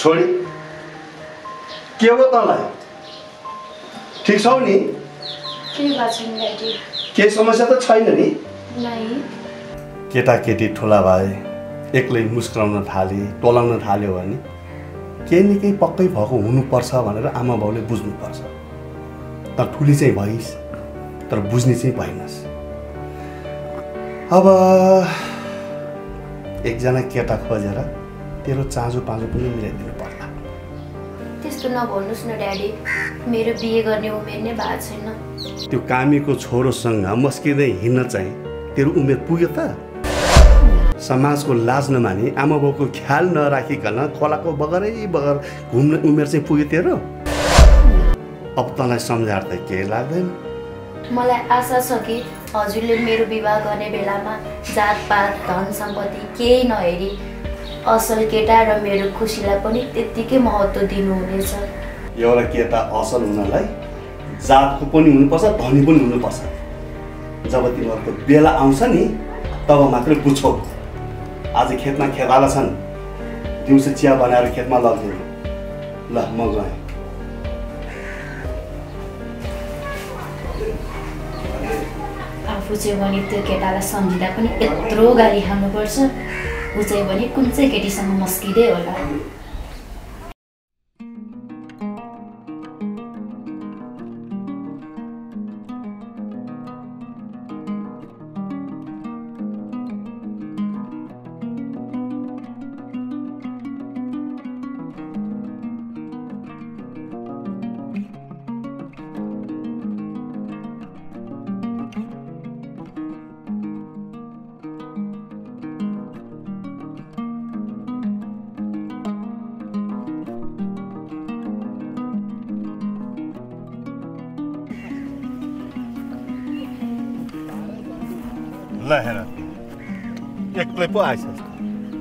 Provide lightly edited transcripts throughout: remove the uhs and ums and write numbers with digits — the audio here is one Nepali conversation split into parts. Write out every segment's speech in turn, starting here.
छोडी के हो तँलाई ठीक छौ नि के समस्या त छैन नि केटाकेटी ठुला भए एक्लै मुस्कुराउन थाले टोलाउन थाल्यो भने केही न केही पक्कै भएको हुनुपर्छ भनेर आमा बाउले बुझ्नुपर्छ तर ठुली चाहिँ भइस् तर बुझ्ने चाहिँ भइनस् अब एकजना केटा खोजेर तेरो चाँजो पाँजो पनि मिलाइदिनु पर्ला त्यस्तो नभन्नुस् न ड्याडी मेरो बिहे गर्ने उमेर नै भएको छैन त्यो कामीको छोरोसँग मस्किँदै हिँड्न चाहिँ तेरो उमेर पुग्यो त समाजको लाज नमानी आमा बाउको ख्याल नराखिकन खोलाको बगरै बगर घुम्ने उमेर चाहिँ पुग्यो तेरो अब तँलाई सम्झाएर त केही लाग्दैन मलाई आशा छ कि हजुरले मेरो विवाह गर्ने बेलामा जातपात धन सम्पत्ति केही नहेरी असल केटा र मेरो खुसीलाई पनि त्यत्तिकै महत्त्व दिनुहुनेछ एउटा केटा असल हुनलाई जातको पनि हुनुपर्छ धनी पनि हुनुपर्छ जब तिमीहरूको बेला आउँछ नि तब मात्रै बुझ्छौ आज खेतमा खेताला छन् दिउँसो चिया बनाएर खेतमा लगिदिनु ल म गएँ आफू चाहिँ भने त्यो केटालाई सम्झिँदा पनि यत्रो गाली खानुपर्छ ऊ चाहिँ भने कुन चाहिँ केटीसँग मस्किँदै होला ल हेर एक्लै पो आइसक्छ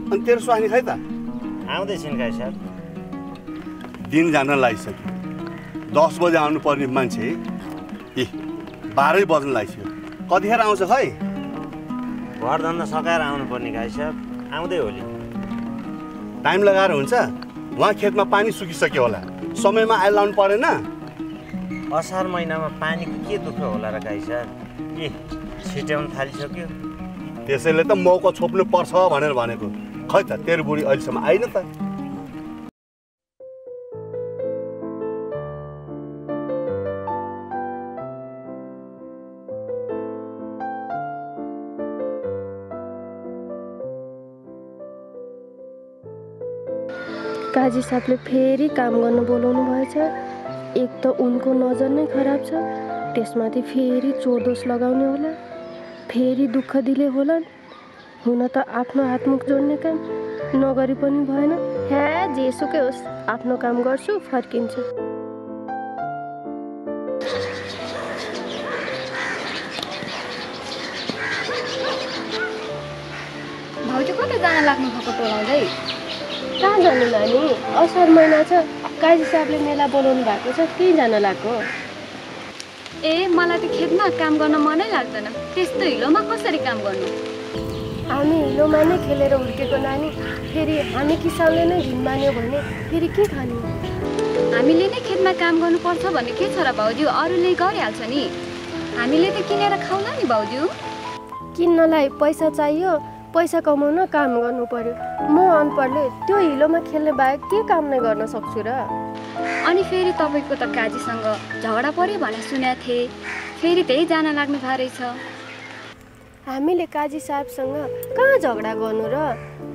अनि तेरो स्वानी खै त आउँदैछन् गाई साहब दिन जान लागिसक्यो 10 बजे आउनु पर्ने मान्छे 12 बज्न लागिसक्यो कतिखेर आउँछ खै घरधन्दा सकाएर आउनु पर्ने गाई साहब आउँदै होली टाइम लगाएर हुन्छ उहाँ खेतमा पानी सुकिसक्यो होला समयमा आइलाउनु परेन असार महिनामा पानीको के दुःख होला र गाई साहब के छिट्याउन थालिसक्यो त्यसैले त मौका छोप्नु पर्छ भनेर भनेको खै त तेरो बुढी अहिलेसम्म आइन त काजी साहबले फेरि काम गर्न बोलाउनु भएछ। एक त उनको नजर नै खराब छ, त्यसमाथि फेरि चोर दोष लगाउने होला, फेरि दुःख दिले होलान्। हुन त आफ्नो हातमुख जोड्ने काम नगरी पनि भएन। हे जेसुकै होस्, आफ्नो काम गर्छु, फर्किन्छु। भाउजू कता जान लाग्नु भएको टोलाउँदै? कहाँ जानु नानी, असार महिना छ, काजी साहबले मेला बोलाउनु भएको छ, त्यहीँ जान लाग्यो। ए मलाई त खेतमा काम गर्न मनै लाग्दैन, त्यस्तो हिलोमा कसरी काम गर्नु? हामी हिलोमा नै खेलेर हुर्केको नानी, फेरि हामी किसानले नै हिल मान्यो भने फेरि के खाने? हामीले नै खेतमा काम गर्नुपर्छ भन्ने के छ र भाउजू? अरूले गरिहाल्छ नि, हामीले त किनेर खाउला नि भाउजू। किन्नलाई पैसा चाहियो, पैसा कमाउन काम गर्नु पर्यो। म अनपढले त्यो हिलोमा खेल्ने बाहेक के काम नै गर्न सक्छु र? अनि फेरि तपाईँको त काजीसँग झगडा पर्यो भने सुनेको थिएँ, फेरि त्यही जान लाग्नु भएको रहेछ। हामीले काजी साहबसँग कहाँ झगडा गर्नु र?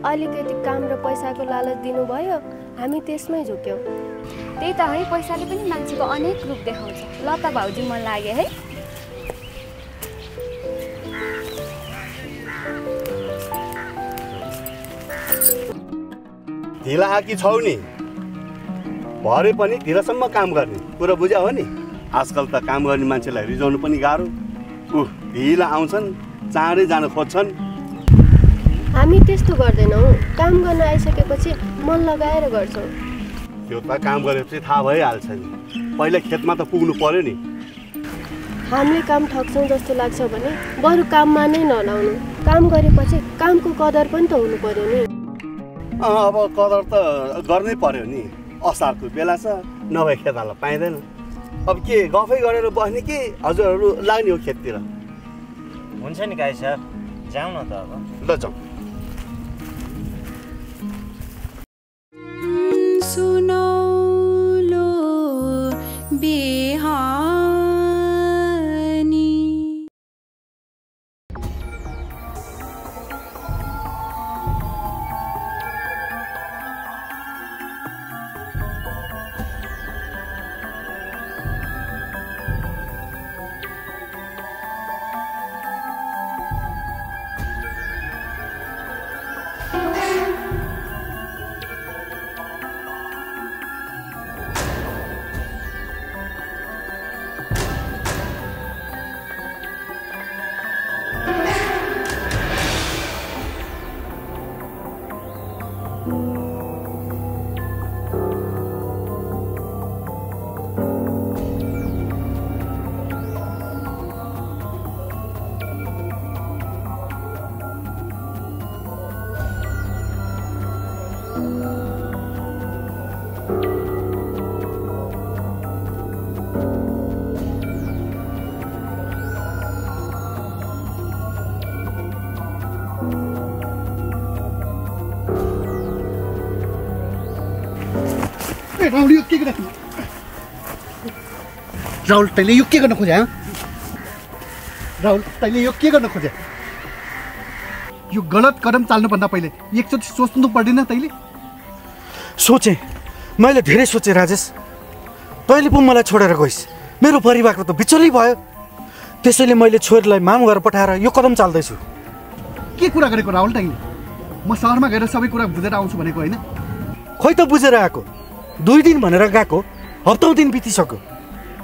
अलिकति काम र पैसाको लालच दिनुभयो, हामी त्यसमै झुक्यौँ। त्यही त है, पैसाले पनि मान्छेको अनेक रूप देखाउँछ। ल त भाउजू मन लाग्यो है। ढिला आकी छौ नि, भरे पनि ढिलासम्म काम गर्ने कुरा बुझ्या हो नि। आजकल त काम गर्ने मान्छेलाई रिजाउनु पनि गाह्रो। ढिला आउँछन्, चाँडै जान खोज्छन्। हामी त्यस्तो गर्दैनौँ, काम गर्न आइसकेपछि मन लगाएर गर्छौँ। त्यो त काम गरेपछि थाहा भइहाल्छ नि, पहिला खेतमा त पुग्नु पर्यो नि। हामीले काम ठग्छौँ जस्तो लाग्छ भने बरु काममा नै नलाउनु। काम गरेपछि कामको कदर पनि त हुनु पर्यो नि। अब कदर त गर्नै पर्यो नि, असारको बेला छ, नभए खेताला पाइँदैन। अब के गफै गरेर बस्ने कि हजुरहरू लाग्ने हो खेततिर? हुन्छ नि काजी साहब, जाउँ न त अब। ल जाउँ। सुनौलो बिहानी राहुल, यो के गर्न राहुल तैँले यो के गर्न खोजे? राहुल तैँले यो के गर्न खोजे? यो गलत कदम चाल्नुभन्दा पहिले एकचोटि सोच्नु पर्दैन तैँले? सोचेँ, मैले धेरै सोचेँ राजेश। तैँले पो मलाई छोडेर गइस्, मेरो परिवारको त बिचोली भयो। त्यसैले मैले छोरीलाई माम गरेर पठाएर यो कदम चाल्दैछु। के कुरा गरेको राहुल तैँले? म सहरमा गएर सबै कुरा बुझेर आउँछु भनेको होइन? खोइ त बुझेर आएको, 2 दिन भनेर गएको, हप्तौँ दिन बितिसक्यो।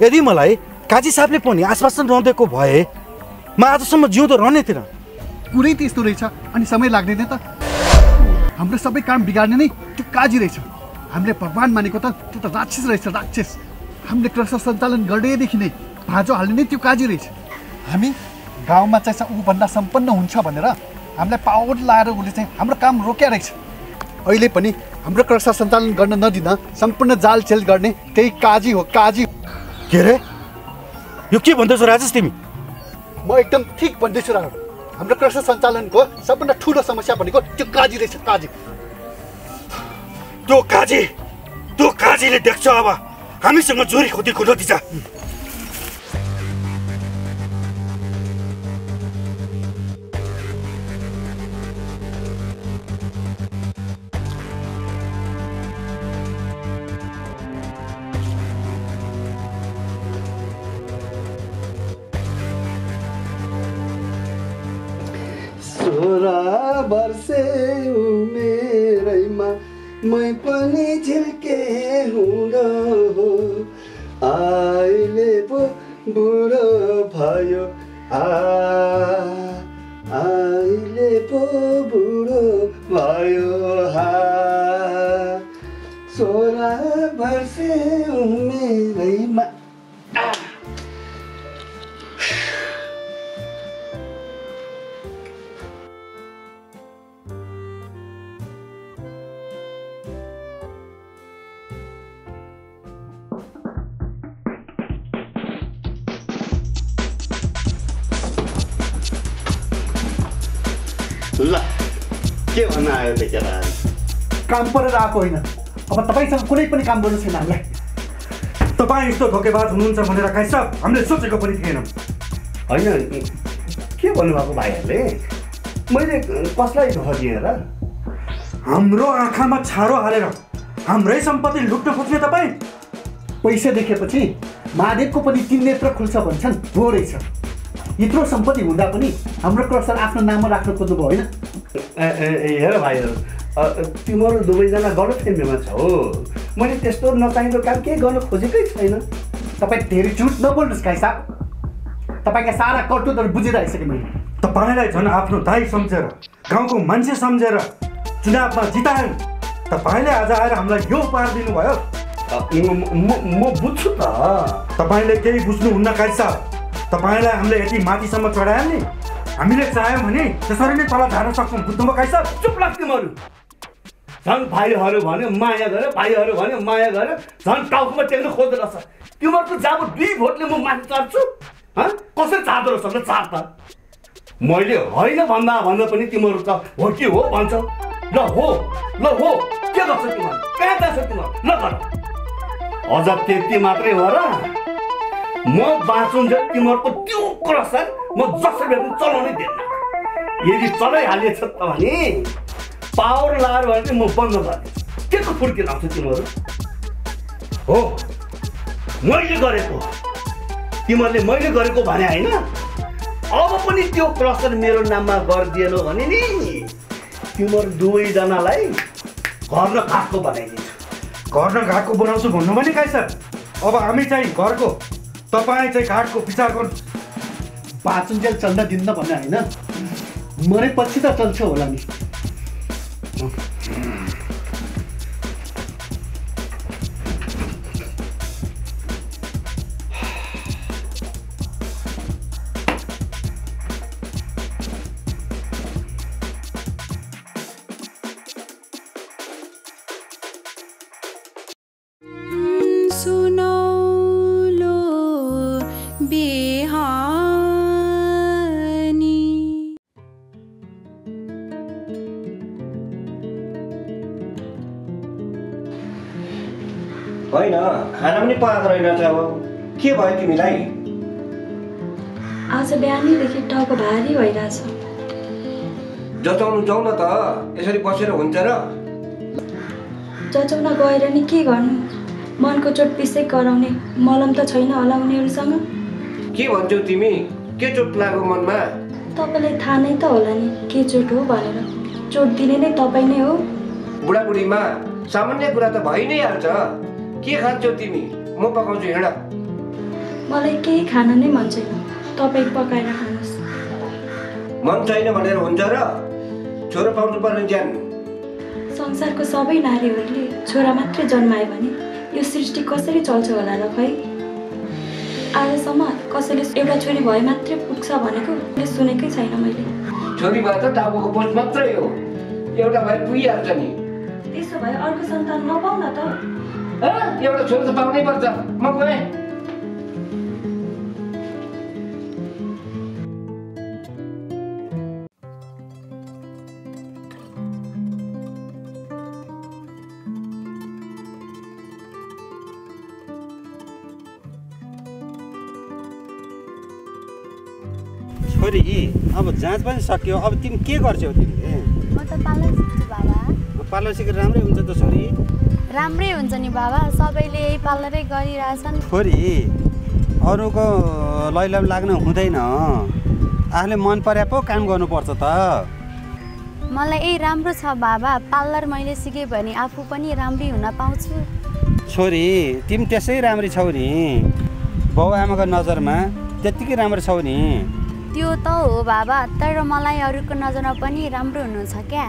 यदि मलाई काजी साहबले पनि आश्वासन नदिएको भए म आजसम्म जिउँदो रहने थिएन। कुरै त्यस्तो रहेछ, अनि समय लाग्दैन त? हाम्रो सबै काम बिगार्ने नै त्यो काजी रहेछ। हामीले भगवान मानेको त त्यो त राक्षस रहेछ, राक्षस। हामीले क्रस सञ्चालन गर्नेदेखि नै भाँचो हाल्ने नै त्यो काजी रहेछ। हामी गाउँमा चाहिँ ऊभन्दा सम्पन्न हुन्छ भनेर हामीलाई पावर लाएर उसले चाहिँ हाम्रो काम रोक्या रहेछ। अहिले पनि हाम्रो क्रस सञ्चालन गर्न नदिन सम्पूर्ण जालचेल गर्ने त्यही काजी हो, काजी। के रे, यो के भन्दैछौ राजेश तिमी? म एकदम ठिक भन्दैछु राहुल। हाम्रो क्रस सञ्चालनको सबभन्दा ठुलो समस्या भनेको त्यो काजी रहेछ, काजी। त्यो काजीले देख्छ अब हामीसँग चोरी खोजीको नतिजा। वर्षे उमेरैमा मै पनि झिल्के हुँदो हो अहिले पो बुढो भयो अहिले पो बुढो भयो 16 वर्षे उमेरैमा ल के भन्न आयो त केटा काम परेर आएको होइन अब तपाईँसँग कुनै पनि काम गर्नु छैन हामीलाई तपाईँ यस्तो धोकेबाज हुनुहुन्छ भनेर काई साहब हामीले सोचेको पनि थिएनौँ होइन के भन्नुभएको भाइहरूले मैले कसलाई धोका दिएँ र हाम्रो आँखामा छारो हालेर हाम्रै सम्पत्ति लुट्न खोज्ने तपाईँ पैसा देखेपछि महादेवको पनि 3 नेत्र खुल्छ भन्छन् हो रहेछ यत्रो सम्पत्ति हुँदा पनि हाम्रो क्रसर आफ्नो नाममा राख्न खोज्नुभयो होइन हेर भाइहरू तिमीहरू दुवैजना गलतफहमीमा छ हो मैले त्यस्तो नचाहिँदो काम केही गर्न खोजेकै छैन तपाईँ धेरै झुट नबोल्नुहोस् काई साहब तपाईँका सारा कर्तुतहरू बुझिरहेको मैले तपाईँलाई झन् आफ्नो दाइ सम्झेर गाउँको मान्छे सम्झेर चुनावमा जितायो तपाईँले आज आएर हामीलाई यो उपहार दिनुभयो म बुझ्छु त तपाईँले केही बुझ्नुहुन्न काई साहब तपाईँलाई हामीले यति माथिसम्म चढायौँ नि हामीले चाह्यौँ भने त्यसरी नै तल झार्न सक्छौँ बुझ्नुभयो काई साहब चुप लाग्छ तिमीहरू झन् भाइहरू भन्यो माया गर भाइहरू भन्यो माया गर झन् टाउकोमा टेक्न खोज्दो रहेछ तिमीहरूको जब 2 भोटले म माथि चढ्छु कसरी चाहँदो रहेछ ल चाह त मैले होइन भन्दा पनि तिमीहरू त हो कि हो भन्छ ल हो के गर्छ तिमीहरू कहाँ जान्छ तिमीहरू ल गर अझ त्यति मात्रै हो र म बाँचुन्जेल तिमीहरूको त्यो क्रसर म जसरी भए पनि चलाउनै दिन्न यदि चलाइहालेछ त भने पावर लाएर भने चाहिँ म बन्द गर्ने के को फुर्की लाउँछु तिमीहरू हो मैले गरेको तिमीहरूले मैले गरेको भने होइन अब पनि त्यो क्रसर मेरो नाममा गरिदिएन भने नि तिमीहरू दुवैजनालाई घर न घाटको बनाइदिन्छु घर न घाटको बनाउँछु भन्नु भने काई साहब अब हामी चाहिँ घरको तपाईँ चाहिँ घाटको विचार गर्नु बाँचुन्जेल चल्न दिन्न भन्ने होइन मरेपछि त चल्छ होला नि होइन खाना पनि पकाएको रहेनछ अब के भयो तिमीलाई आज बिहानैदेखि टाउको भारी भइरहेछ जचाउनु जाउँ न त यसरी बसेर हुन्छ र जचाउन गएर नि के गर्नु मनको चोट पिसै गराउने मलम त छैन होला उनीहरूसँग के भन्छौ तिमी के चोट लाग्यो मनमा तपाईँलाई थाहा नै त होला नि के चोट हो भनेर चोट दिने नै तपाईँ नै हो बुढाबुढीमा सामान्य कुरा त भइ नै हाल्छ के खान्छौ तिमी म पकाउँछु हिँड मलाई केही खान नै मन छैन तपाईँ पकाएर खानुहोस् मन छैन भनेर हुन्छ र छोरो पाउनु पर्ने ज्यान संसारको सबै नारीहरूले छोरा मात्रै जन्मायो भने यो सृष्टि कसरी चल्छ होला र खै आजसम्म कसैले एउटा छोरी भए मात्रै पुग्छ भनेको सुनेकै छैन मैले छोरी भए त टाउको पोस्ट मात्रै हो एउटा भए पुगिहाल्छ नि त्यसो भए अर्को सन्तान नपाउ न त एउटा छोरो त पाउनै पर्छ म गएँ छोरी अब जाँच पनि सक्यो अब तिमी के गर्छौ तिमीले म त पार्लर सिक्छु बाबा पार्लर सिकेर राम्रै हुन्छ त छोरी राम्रै हुन्छ नि बाबा सबैले यही पार्लरै गरिरहेछन् छोरी अरूको लैलम लाग्न हुँदैन आफूले मन परे पो काम गर्नुपर्छ त मलाई राम्रो छ बाबा। पार्लर मैले सिकेँ भने आफू पनि राम्री हुन पाउँछु। छोरी तिमी त्यसै राम्री छौ नि, बाउ आमाको नजरमा त्यत्तिकै राम्रो छौ नि। त्यो त हो बाबा, तर मलाई अरूको नजरमा पनि राम्रो हुनु छ क्या।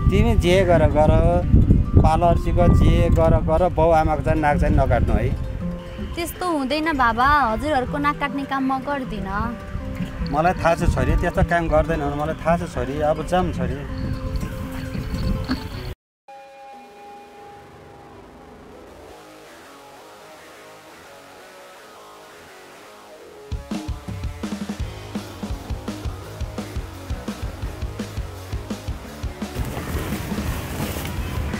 तिमी जे गर पार्लर सिक, जे गर बाउ आमाको चाहिँ नाक चाहिँ नकाट्नु है। त्यस्तो हुँदैन बाबा, हजुरहरूको नाक काट्ने काम म गर्दिनँ। मलाई थाहा छ छोरी, त्यस्तो काम गर्दैन मलाई थाहा छ छोरी। अब जाम छोरी।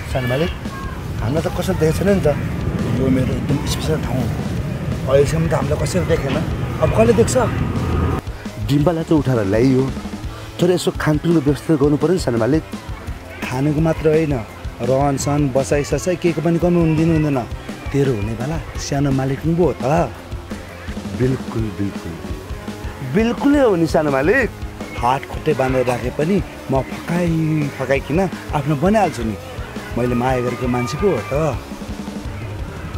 सानो मालिक, हामीलाई त कसैले देखेको छैन नि त। यो मेरो एकदम स्पेसल ठाउँ हो। अहिलेसम्म त हामीलाई कसैले देखेन, अब कसले देख्छ? डिम्बालाई त उठाएर ल्याइयो, तर यसो खानपिनको व्यवस्था गर्नु पऱ्यो नि सानो मालिक। खानेको मात्र होइन, रहन सहन बसाइ ससाइ केको पनि कमी हुँदैन हुँदैन। तेरो हुने बेला सानो मालिक पनि भयो त। बिल्कुल बिल्कुल बिल्कुलै हो नि सानो मालिक। हात खुट्टै बाँधेर राखे पनि म फकाइकन आफ्नो बनाइहाल्छु नि। मैले माया गरेको मान्छे पो हो त।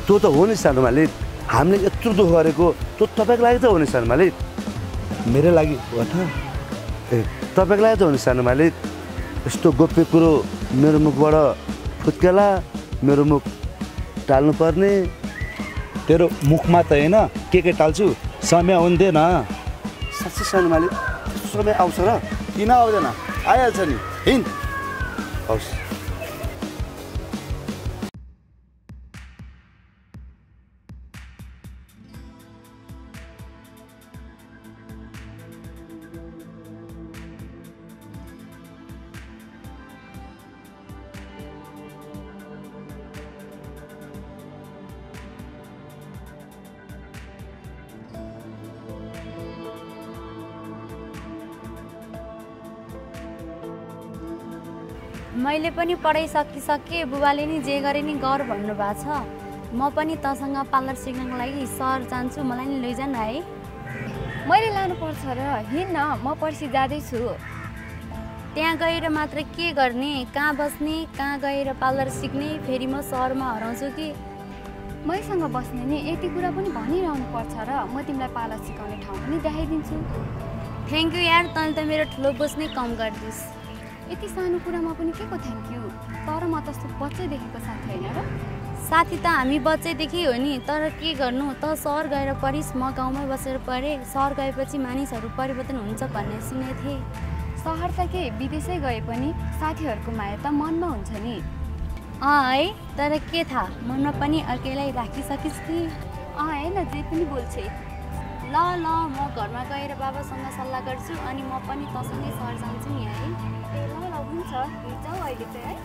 त्यो त हो नि सानो मालिक। हामीले यत्रो दुःख गरेको त्यो तपाईँको लागि त हो नि सानो मालिक। मेरो लागि हो त? तपाईँको लागि त हो नि सानो मालिक। यस्तो गोप्य कुरो मेरो मुखबाट फुत्केला, मेरो मुख टाल्नु पर्ने। तेरो मुखमा त होइन के टाल्छु, समय हुँदैन। साँच्चै सानो मालिक, समय आउँछ र? किन आउँदैन? आइहाल्छ नि। हिँड हवस्। मैले पनि पढाइ सकिसकेँ। बुबाले नि जे गरे नि गर भन्नुभएको छ। म पनि तँसँग पार्लर सिक्नको लागि सहर जान्छु, मलाई नि लैजान है। मैले लानुपर्छ र? हिँड्न, म पर्सि जाँदैछु। त्यहाँ गएर मात्र के गर्ने, कहाँ बस्ने, कहाँ गएर पार्लर सिक्ने, फेरि म सहरमा हराउँछु कि? मैसँग बस्ने नि यति कुरा पनि भनिरहनु पर्छ र? म तिमीलाई पार्लर सिकाउने ठाउँ पनि देखाइदिन्छु। थ्याङ्क यू यार, तैँले त मेरो ठुलो बुझ्ने कम गरिदिस्। यति सानो कुरामा पनि के को थ्याङ्क यू? तर म तस्तो बच्चैदेखिको साथी होइन र? साथी त हामी बच्चैदेखि हो नि, तर के गर्नु त सहर गएर पढिस्, म गाउँमै बसेर पढेँ। सहर गएपछि मानिसहरू परिवर्तन हुन्छ भन्ने सुनेको थिएँ। सहर त के, विदेशै गए पनि साथीहरूको माया त मनमा हुन्छ नि। है, तर के थाहा मनमा पनि अर्कैलाई राखिसकिस् कि? होइन, जे पनि बोल्छे। ल म घरमा गएर बाबासँग सल्लाह गर्छु, अनि म पनि तसँगै सहर जान्छु नि है। ए ल हुन्छ, जाऊ अहिले चाहिँ है।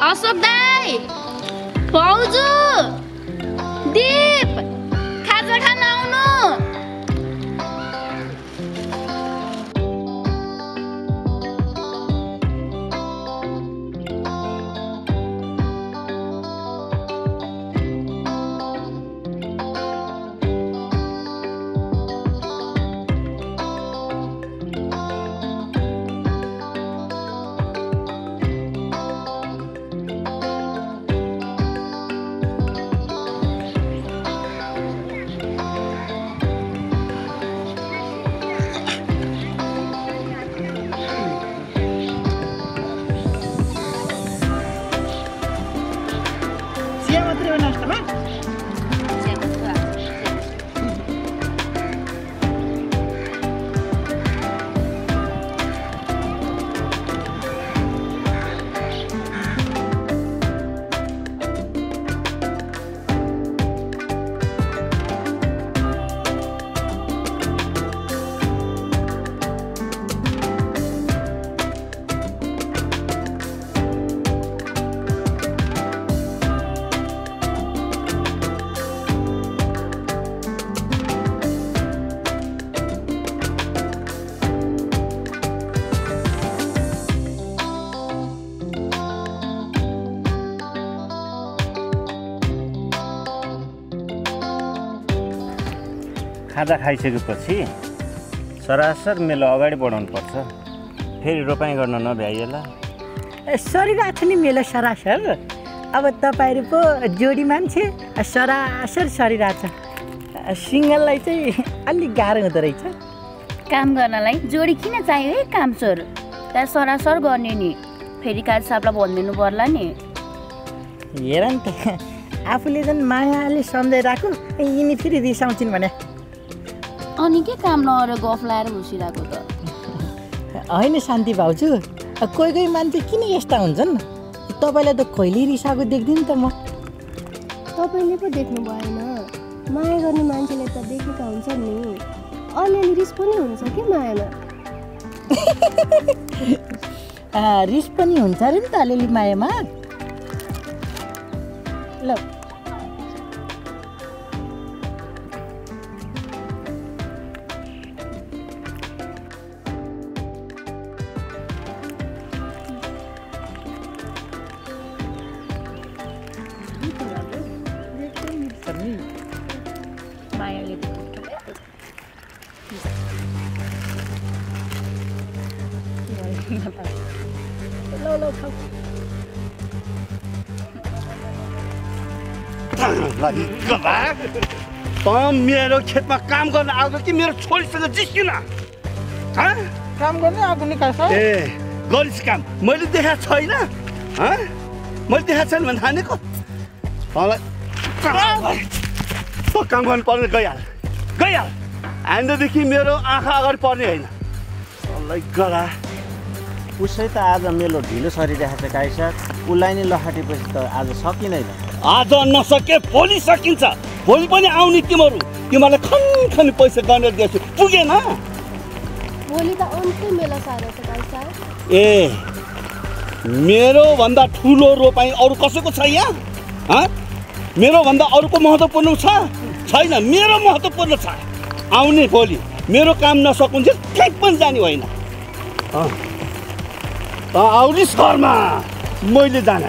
अशोक दाई, भाउजू, दीप, खाजा खान आउनु। खाजा खाइसकेपछि सरासर मेलो अगाडि बढाउनु पर्छ, फेरि रोपाइँ गर्न नभ्याइएला। सरिरहेको छ नि मेलो सरासर। अब तपाईँहरू पो जोडी मान्छे सरासर सरिरहेछ। सिङ्गललाई चाहिँ अलिक गाह्रो हुँदो रहेछ। काम गर्नलाई जोडी किन चाहियो है कामचोर? त्यहाँ सरासर गर्ने नि, फेरि काज साहबलाई भनिदिनु पर्ला नि। हेर नि त, आफूले झन् मायाले सम्झाइरहेको यिनी फेरि रिसाउँछिन् भने। अनि के काम नगरेर गफ लाएर बसिरहेको त? होइन शान्ति भाउजू, कोही कोही मान्छे किन यस्ता हुन्छन्? तपाईँलाई त कहिले रिसाएको देख्दिनँ त म। तपाईँले पो देख्नु भएन, माया गर्ने मान्छेले त देखेका हुन्छ नि। अलिअलि रिस पनि हुन्छ कि मायामा। रिस पनि हुन्छ अरे नि त अलिअलि मायामा। ल मेरो खेतमा काम गर्न आएको कि मेरो छोरीसँग जिस्किन? काम गर्ने आएको नि कासा? ए गरिस् काम मैले देखाएको छैन? मैले देखाएको छैन भने थानेको काम गर्नु पर्ने गइहाल। आइन्दादेखि मेरो आँखा अगाडि पर्ने होइन। गरा उसै त आज मेलो ढिलो सरिरहेको छ काई सर। उसलाई नै लखाटेपछि त आज सकिँदैन। आज नसके भोलि सकिन्छ। भोलि पनि आउने तिमीलाई खन पैसा गरेर दिएछु, पुगेन? भोलि त अन्त्य मेला सारा छ काई साहब। ए मेरो भन्दा ठुलो रोपाइँ अरू कसैको छ यहाँ? मेरो भन्दा अरूको महत्त्वपूर्ण छैन, मेरो महत्त्वपूर्ण छ। आउने भोलि मेरो काम नसकुन्जेल कहीँ पनि जाने होइन। आउलिस घरमा, मैले जाने।